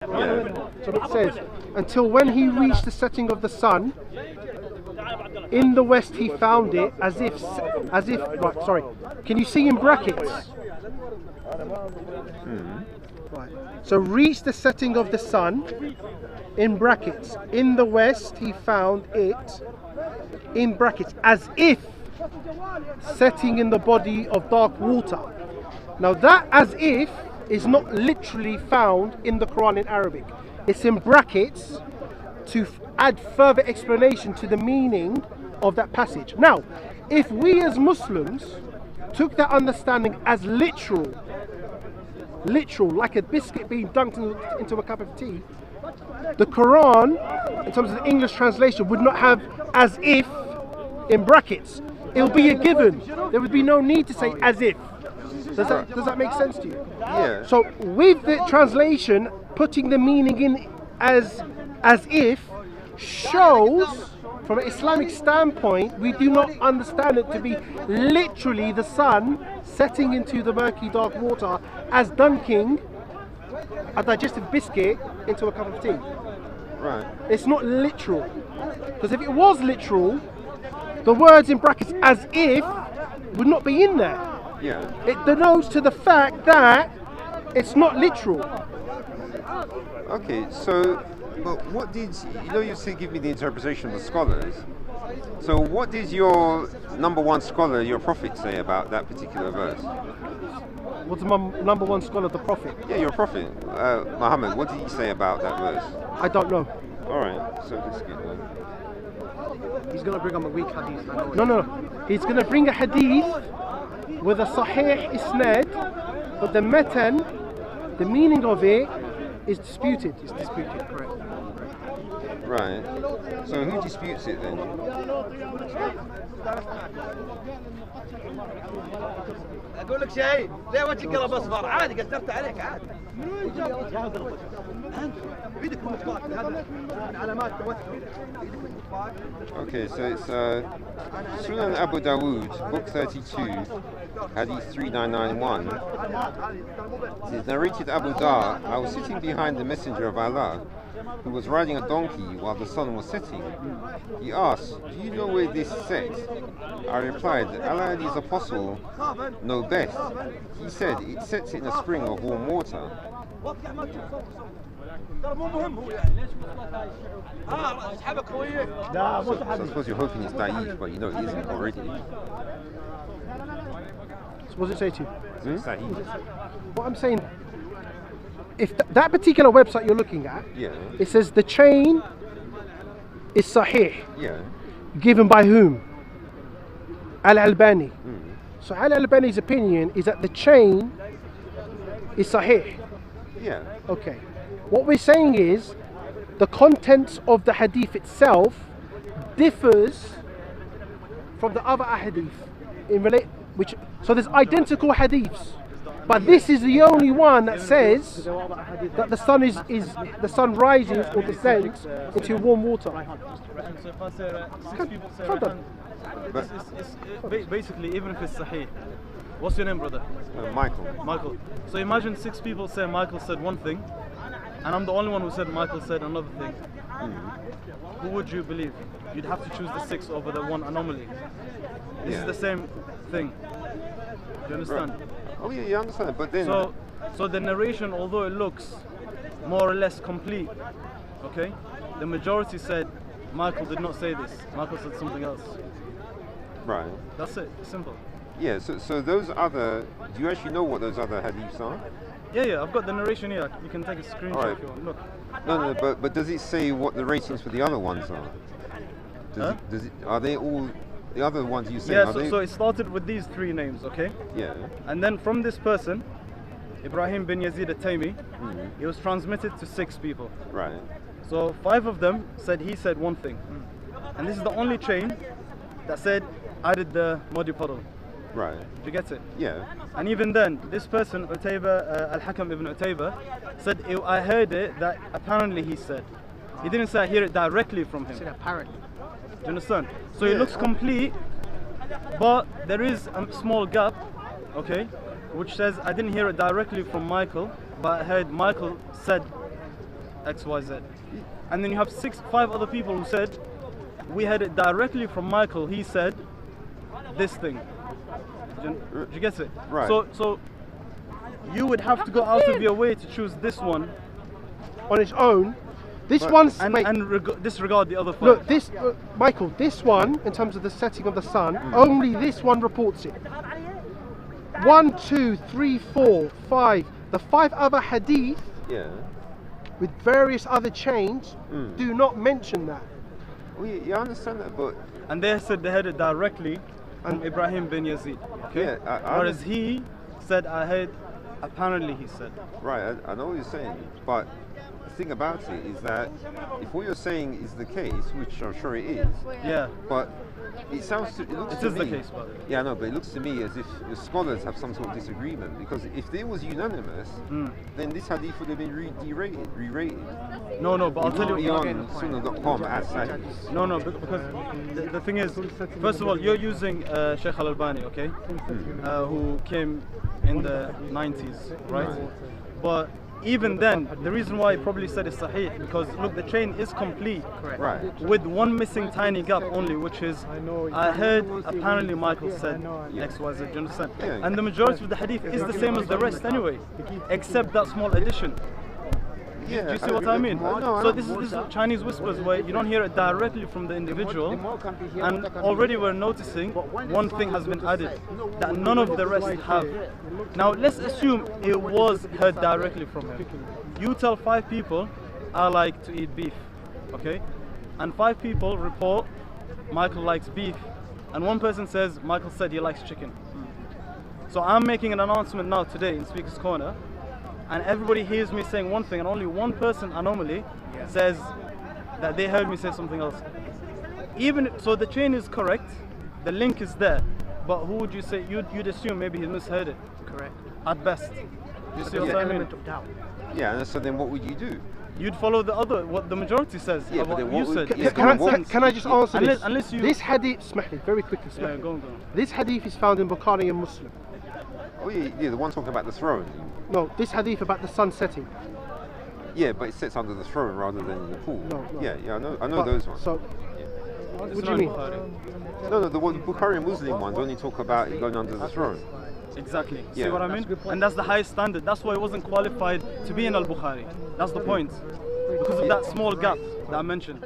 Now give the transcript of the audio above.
So it says, until when he reached the setting of the sun, in the west he found it right, sorry. Can you see in brackets? Right. So reached the setting of the sun, in brackets. In the west he found it, in brackets, as if setting in the body of dark water. Now that as if is not literally found in the Quran in Arabic. It's in brackets to add further explanation to the meaning of that passage. Now, if we as Muslims took that understanding as literal, like a biscuit being dunked into a cup of tea, the Quran, in terms of the English translation, would not have as if in brackets. It will be a given. There would be no need to say as if. Does that make sense to you? Yeah. So with the translation, putting the meaning in as if shows, from an Islamic standpoint, we do not understand it to be literally the sun setting into the murky dark water as dunking a digestive biscuit into a cup of tea. Right. It's not literal. Because if it was literal, the words in brackets as if would not be in there. Yeah. It denotes to the fact that it's not literal. Okay, so, but what did, you say give me the interpretation of the scholars. So what did your number one scholar, your prophet, say about that particular verse? What's my number one scholar, the prophet? Yeah, your prophet, Muhammad, what did he say about that verse? I don't know. Alright, so let's get one. He's going to bring up a weak hadith. No. He's going to bring a hadith with a sahih isnad, but the matan, the meaning of it, is disputed. It's disputed, correct. Right. So who disputes it then? اقول لك شيء ليه وجهك قلب اصفر عادي قدرت عليك عادي بيدك مطباق هذا علامات توثق. Okay, so it's Sunan Abu Dawood, book 32, hadith 3991. It is narrated Abu Dar, I was sitting behind the Messenger of Allah, who was riding a donkey while the sun was setting. He asked, do you know where this sets? I replied, Allah and his apostle know best. He said, it sets in a spring of warm water. ترى مو مهم هو يعني اسحبك وياك So I suppose you're hoping it's da'if, but you know it isn't already. So what does it say to you? Sahih. What I'm saying, if that particular website you're looking at, Yeah. it says the chain is sahih, Yeah. given by whom? Al-Albani. So Al-Albani's opinion is that the chain is sahih. Yeah. Okay. What we're saying is the contents of the hadith itself differs from the other hadith so there's identical hadiths, but this is the only one that says that the sun rises or descends into warm water. So if I say 6 people say it's basically, even if it's sahih, what's your name, brother? Michael. So imagine 6 people say Michael said one thing, and I'm the only one who said Michael said another thing. Who would you believe? You'd have to choose the 6 over the one anomaly. This is the same thing. Do you understand? Right. Oh yeah, you understand. But then So the narration, although it looks more or less complete, okay, the majority said Michael did not say this. Michael said something else. right. That's it. Simple. Yeah, so those other, do you actually know what those other hadiths are? Yeah, I've got the narration here. You can take a screenshot Alright. if you want. Look. No, but does it say what the ratings for the other ones are? Does it, are they all, the other ones you say, Yeah, are they? so it started with these 3 names, okay? Yeah. And then from this person, Ibrahim bin Yazid al-Taymi, it was transmitted to 6 people. Right. So 5 of them said he said one thing. And this is the only chain that said I did the muddy puddle. Right. Did you get it? Yeah. And even then, this person, Utayba, Al-Hakam ibn Utayba, said, I heard it that apparently he said. He didn't say I hear it directly from him. He said apparently. Do you understand? So it looks complete, but there is a small gap, okay, which says I didn't hear it directly from Michael, but I heard Michael said X, Y, Z. And then you have 5 other people who said, we heard it directly from Michael, he said this thing. Do you get it? Right. So you would have to go out of your way to choose this one on its own. This But- one's and disregard the other 5. look, this Michael, this one in terms of the setting of the sun, only this one reports it. 1, 2, 3, 4, 5. The 5 other hadith Yeah. with various other chains do not mention that. Well, yeah, I understand that, but And they said they heard it directly from Ibrahim bin Yazid. Okay? Yeah, I Whereas he said, I heard, apparently he said. right, I know what you're saying, but the thing about it is that if what you're saying is the case, which I'm sure it is, Yeah, but it looks it to is the me, case, by the way. yeah, no, but it looks to me as if the scholars have some sort of disagreement, because if they was unanimous, then this hadith would have been re-rated. No, but I'll tell you. Beyond Sunnah.com as sahih. No, because the thing is, first of all, you're using Sheikh Al-Albani, okay? Who came in the 90s, right? But even then, the reason why he probably said it's sahih, because look, the chain is complete, Right. with one missing tiny gap only, which is, I heard apparently Michael said X, Y, Z, do you understand? Yeah. And the majority of the hadith is the same as the rest anyway, except that small addition. Yeah, Do you see what I mean? No, So this is Chinese whispers where you don't hear it directly from the individual, and already we're noticing one thing has been added that none of the rest have. Now let's assume it was heard directly from him. You tell 5 people, I like to eat beef, okay? And 5 people report, Michael likes beef, and one person says, Michael said he likes chicken. So I'm making an announcement now today in Speaker's Corner, and everybody hears me saying one thing, and only one person anomaly says that they heard me say something else. Even so, the chain is correct, the link is there, but who would you say? You'd assume maybe he misheard it. Correct. At best. You see what I mean? Yeah, and so then what would you do? You'd follow what the majority says. Yeah, of but what then you what would- said. yeah, It's but common what- sense. Can I just answer this? Unless you. This hadith, Smahli, very quickly, Yeah, Smahli. go on. This hadith is found in Bukhari and Muslim. Oh yeah, the one talking about the throne. No, this hadith about the sun setting. Yeah, but it sits under the throne rather than in the pool. No. Yeah, I know But- those ones. So, It's what do you not mean? Bukhari. No, the Bukhari and Muslim ones only talk about it going under the throne. Exactly. Yeah. See what I mean? And that's the highest standard. That's why it wasn't qualified to be in Al-Bukhari. That's the point. Because of that small gap that I mentioned.